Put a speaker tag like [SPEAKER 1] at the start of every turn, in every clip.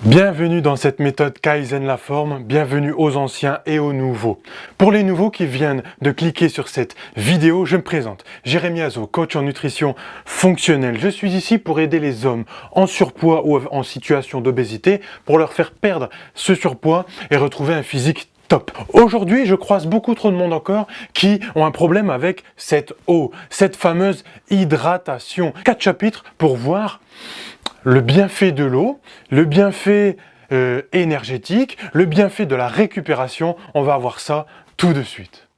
[SPEAKER 1] Bienvenue dans cette méthode Kaizen la forme, bienvenue aux anciens et aux nouveaux. Pour les nouveaux qui viennent de cliquer sur cette vidéo, je me présente. Jérémy Azo, coach en nutrition fonctionnelle. Je suis ici pour aider les hommes en surpoids ou en situation d'obésité pour leur faire perdre ce surpoids et retrouver un physique top. Aujourd'hui, je croise beaucoup trop de monde encore qui ont un problème avec cette eau, cette fameuse hydratation. 4 chapitres pour voir le bienfait de l'eau, le bienfait énergétique, le bienfait de la récupération. On va voir ça tout de suite.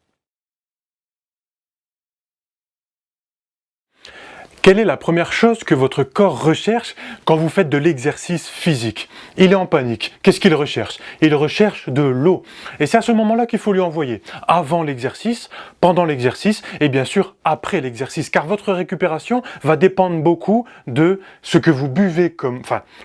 [SPEAKER 1] Quelle est la première chose que votre corps recherche quand vous faites de l'exercice physique? Il est en panique. Qu'est-ce qu'il recherche? Il recherche de l'eau. Et c'est à ce moment-là qu'il faut lui envoyer. Avant l'exercice, pendant l'exercice et bien sûr après l'exercice. Car votre récupération va dépendre beaucoup de ce que vous buvez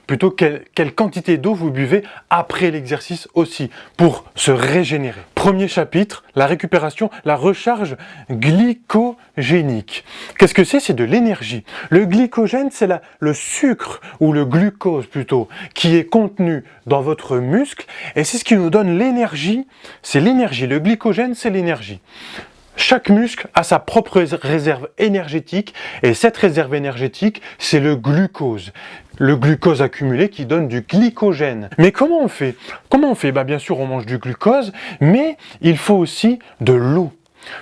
[SPEAKER 1] plutôt quelle quantité d'eau vous buvez après l'exercice aussi pour se régénérer. Premier chapitre, la récupération, la recharge glycogénique. Qu'est-ce que c'est? C'est de l'énergie. Le glycogène, c'est le sucre, ou le glucose plutôt, qui est contenu dans votre muscle, et c'est ce qui nous donne l'énergie. C'est l'énergie. Le glycogène, c'est l'énergie. Chaque muscle a sa propre réserve énergétique, et cette réserve énergétique, c'est le glucose. Le glucose accumulé qui donne du glycogène. Mais comment on fait? Bien sûr, on mange du glucose, mais il faut aussi de l'eau.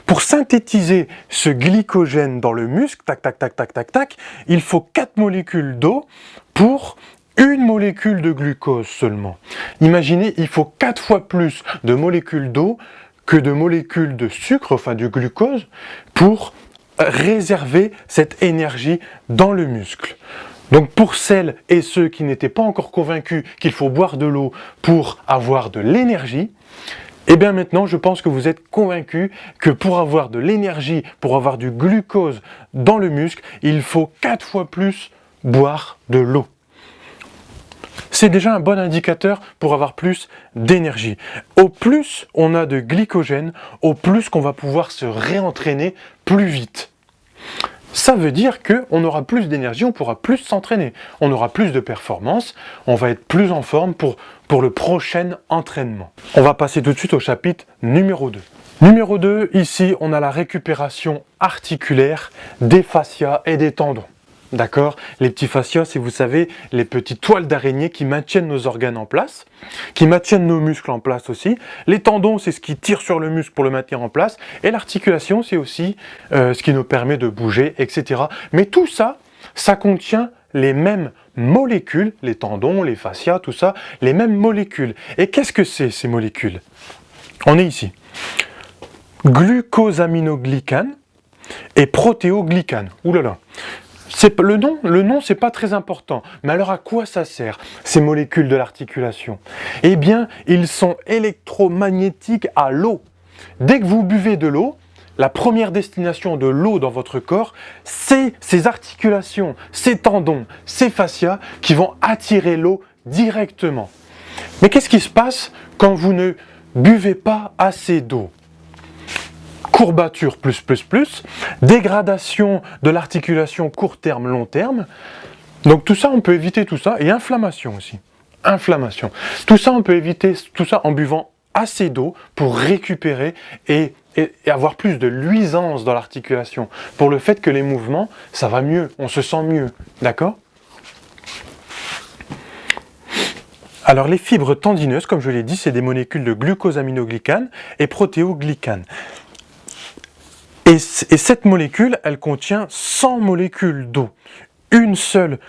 [SPEAKER 1] Pour synthétiser ce glycogène dans le muscle, il faut 4 molécules d'eau pour une molécule de glucose seulement. Imaginez, il faut 4 fois plus de molécules d'eau que de molécules de sucre, enfin du glucose, pour réserver cette énergie dans le muscle. Donc pour celles et ceux qui n'étaient pas encore convaincus qu'il faut boire de l'eau pour avoir de l'énergie, et bien maintenant, je pense que vous êtes convaincus que pour avoir de l'énergie, pour avoir du glucose dans le muscle, il faut 4 fois plus boire de l'eau. C'est déjà un bon indicateur pour avoir plus d'énergie. Au plus on a de glycogène, au plus qu'on va pouvoir se réentraîner plus vite. Ça veut dire qu'on aura plus d'énergie, on pourra plus s'entraîner, on aura plus de performance, on va être plus en forme pour le prochain entraînement. On va passer tout de suite au chapitre numéro 2. Numéro 2, ici on a la récupération articulaire des fascias et des tendons. D'accord? Les petits fascias, c'est, vous savez, les petites toiles d'araignée qui maintiennent nos organes en place, qui maintiennent nos muscles en place aussi. Les tendons, c'est ce qui tire sur le muscle pour le maintenir en place. Et l'articulation, c'est aussi ce qui nous permet de bouger, etc. Mais tout ça, ça contient les mêmes molécules, les tendons, les fascias, tout ça, les mêmes molécules. Et qu'est-ce que c'est, ces molécules? On est ici. Glucosaminoglycane et protéoglycane. Ouh là là. Le nom, c'est pas très important. Mais alors à quoi ça sert, ces molécules de l'articulation? Eh bien, ils sont électromagnétiques à l'eau. Dès que vous buvez de l'eau, la première destination de l'eau dans votre corps, c'est ces articulations, ces tendons, ces fascias qui vont attirer l'eau directement. Mais qu'est-ce qui se passe quand vous ne buvez pas assez d'eau? Courbature dégradation de l'articulation court terme, long terme. Donc tout ça, on peut éviter tout ça. Et inflammation aussi. Inflammation. Tout ça, on peut éviter tout ça en buvant assez d'eau pour récupérer et avoir plus de luisance dans l'articulation. Pour le fait que les mouvements, ça va mieux, on se sent mieux. D'accord ? Alors les fibres tendineuses, comme je l'ai dit, c'est des molécules de glucosaminoglycane et protéoglycane. Et cette molécule, elle contient 100 molécules d'eau. Une seule,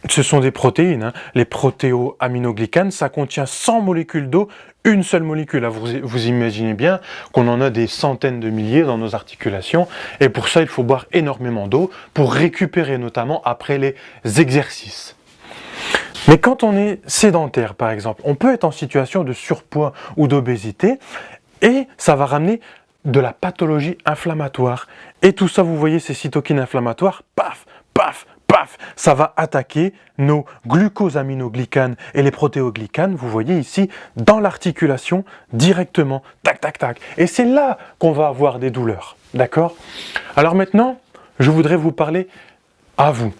[SPEAKER 1] ce sont des protéines, les protéoaminoglycanes, ça contient 100 molécules d'eau, une seule molécule. Là, vous imaginez bien qu'on en a des centaines de milliers dans nos articulations, et pour ça, il faut boire énormément d'eau pour récupérer, notamment après les exercices. Mais quand on est sédentaire, par exemple, on peut être en situation de surpoids ou d'obésité, et ça va ramener de la pathologie inflammatoire. Et tout ça, vous voyez, ces cytokines inflammatoires, paf, paf, paf, ça va attaquer nos glucosaminoglycanes et les protéoglycanes, vous voyez ici, dans l'articulation, directement, tac, tac, tac. Et c'est là qu'on va avoir des douleurs, d'accord? Alors maintenant, je voudrais vous parler à vous.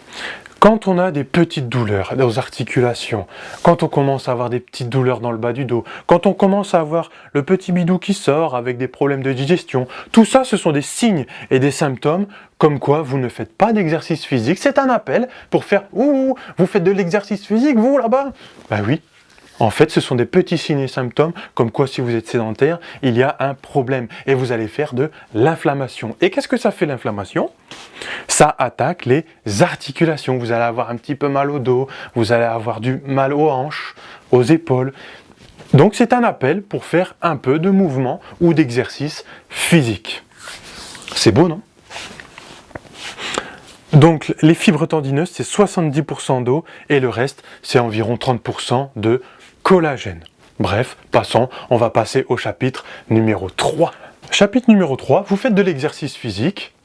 [SPEAKER 1] Quand on a des petites douleurs aux articulations, quand on commence à avoir des petites douleurs dans le bas du dos, quand on commence à avoir le petit bidou qui sort avec des problèmes de digestion, tout ça, ce sont des signes et des symptômes comme quoi vous ne faites pas d'exercice physique. C'est un appel pour faire « Ouh, vous faites de l'exercice physique, vous, là-bas ?» Ben oui. En fait, ce sont des petits signes et symptômes, comme quoi si vous êtes sédentaire, il y a un problème et vous allez faire de l'inflammation. Et qu'est-ce que ça fait l'inflammation? Ça attaque les articulations. Vous allez avoir un petit peu mal au dos, vous allez avoir du mal aux hanches, aux épaules. Donc c'est un appel pour faire un peu de mouvement ou d'exercice physique. C'est beau, non? Donc les fibres tendineuses, c'est 70% d'eau et le reste, c'est environ 30% de collagène. Bref, passons, on va passer au chapitre numéro 3. Chapitre numéro 3, vous faites de l'exercice physique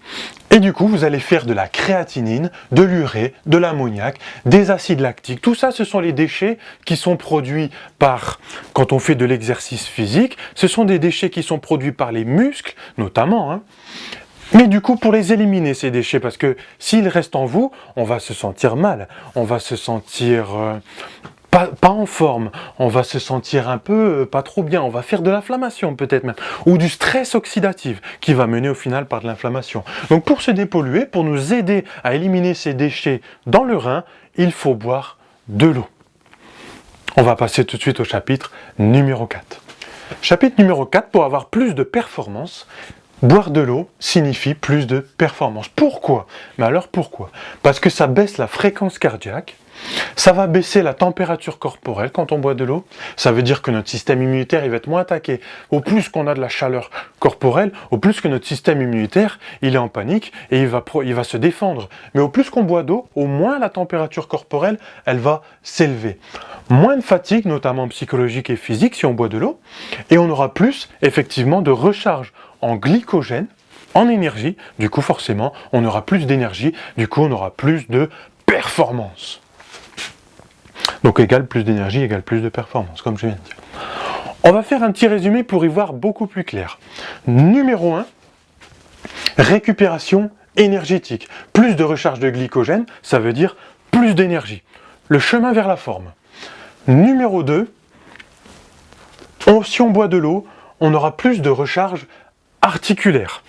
[SPEAKER 1] et du coup, vous allez faire de la créatinine, de l'urée, de l'ammoniac, des acides lactiques. Tout ça, ce sont les déchets qui sont produits quand on fait de l'exercice physique, ce sont des déchets qui sont produits par les muscles, notamment, Mais du coup, pour les éliminer, ces déchets, parce que s'ils restent en vous, on va se sentir mal, on va se sentir pas en forme, on va se sentir un peu pas trop bien, on va faire de l'inflammation peut-être même, ou du stress oxydatif, qui va mener au final par de l'inflammation. Donc pour se dépolluer, pour nous aider à éliminer ces déchets dans le rein, il faut boire de l'eau. On va passer tout de suite au chapitre numéro 4. Chapitre numéro 4, pour avoir plus de performance, boire de l'eau signifie plus de performance. Pourquoi? Mais alors pourquoi? Parce que ça baisse la fréquence cardiaque, ça va baisser la température corporelle quand on boit de l'eau. Ça veut dire que notre système immunitaire il va être moins attaqué. Au plus qu'on a de la chaleur corporelle, au plus que notre système immunitaire il est en panique et il va se défendre. Mais au plus qu'on boit d'eau, au moins la température corporelle elle va s'élever. Moins de fatigue, notamment psychologique et physique si on boit de l'eau, et on aura plus effectivement de recharge en glycogène, en énergie. Du coup forcément on aura plus d'énergie, du coup on aura plus de performance. Donc égale plus d'énergie, égale plus de performance, comme je viens de dire. On va faire un petit résumé pour y voir beaucoup plus clair. Numéro 1, récupération énergétique. Plus de recharge de glycogène, ça veut dire plus d'énergie. Le chemin vers la forme. Numéro 2, si on boit de l'eau, on aura plus de recharge articulaire.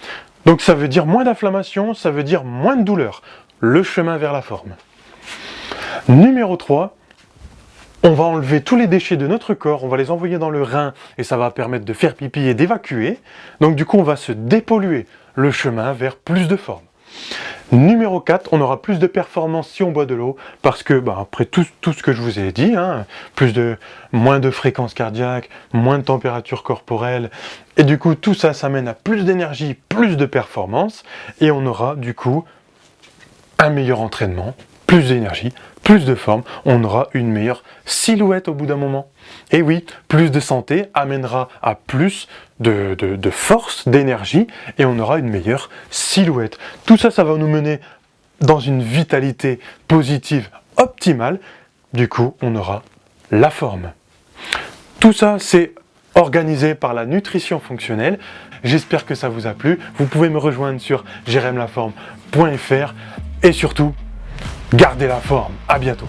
[SPEAKER 1] Donc ça veut dire moins d'inflammation, ça veut dire moins de douleur. Le chemin vers la forme. Numéro 3, on va enlever tous les déchets de notre corps, on va les envoyer dans le rein et ça va permettre de faire pipi et d'évacuer. Donc du coup, on va se dépolluer, le chemin vers plus de forme. Numéro 4, on aura plus de performance si on boit de l'eau parce que, après tout ce que je vous ai dit, moins de fréquence cardiaque, moins de température corporelle, et du coup tout ça, ça mène à plus d'énergie, plus de performance, et on aura du coup un meilleur entraînement, plus d'énergie, plus de forme, on aura une meilleure silhouette au bout d'un moment. Et oui, plus de santé amènera à plus de force, d'énergie, et on aura une meilleure silhouette. Tout ça, ça va nous mener dans une vitalité positive optimale. Du coup, on aura la forme. Tout ça, c'est organisé par la nutrition fonctionnelle. J'espère que ça vous a plu. Vous pouvez me rejoindre sur jeremlaforme.fr et surtout, gardez la forme. À bientôt.